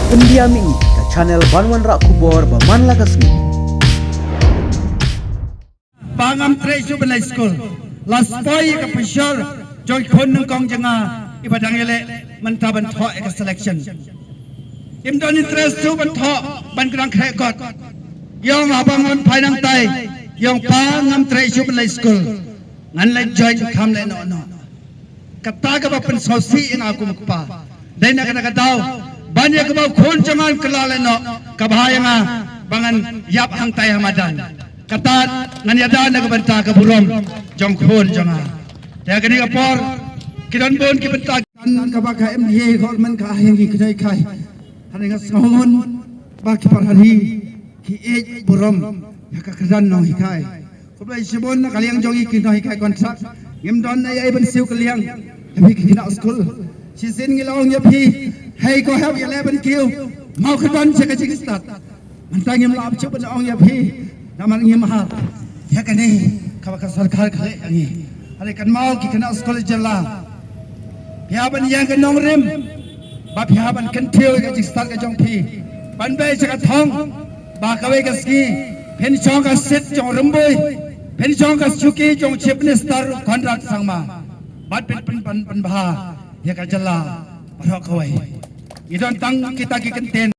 Pendiami ke channel Banwan Rak Kubor Baman Lagasmi. Pangam Tresu Benai School. Last boy ke Peshawar join kon nung kong janga ibadang ele mentaban tho ek selection. Im don interest tu ban tho ban krang khe got. Yong abang on phainang tai yong Pangam Tresu Benai School. Ngan le join kham le no no. Kata ka ba pen sosi ing aku mukpa. Dai na kata daw banyak ka ba khon jangan kelale no kabhayanga bangan yap hang tai hamadan. Kata ngan yada na kabanta ka burom jong khon janga. Ya kini kapor kidan bon ki benta kan ka ba ka MDA khol man ka yang ki kai kai. Hani nga sahon ba ki parhani ki e burom ya ka kadan no hikai. Kublai sibon na kaliang jongi ki no hikai kontrak. Ngim don na ai ben siu kaliang. Tapi kina school si sin ngilong ya phi hey ko help ya leben kiu mau kedon se ka jing start mantang ngim lap chu ben ong ya phi naman ngim ha ya kani ka ka sarkar khale angi ale kan mau ki kina school jalla ya ban yang kan nong rim ba phya ban kan thiu ka jing start ka jong phi ban be se ka thong ba ka we ka ski phen chong ka set jong rumboi phen chong ka chuki jong chief minister contract sangma bat pen bha ya ka jalla parok kawai idon tang kita ki kenten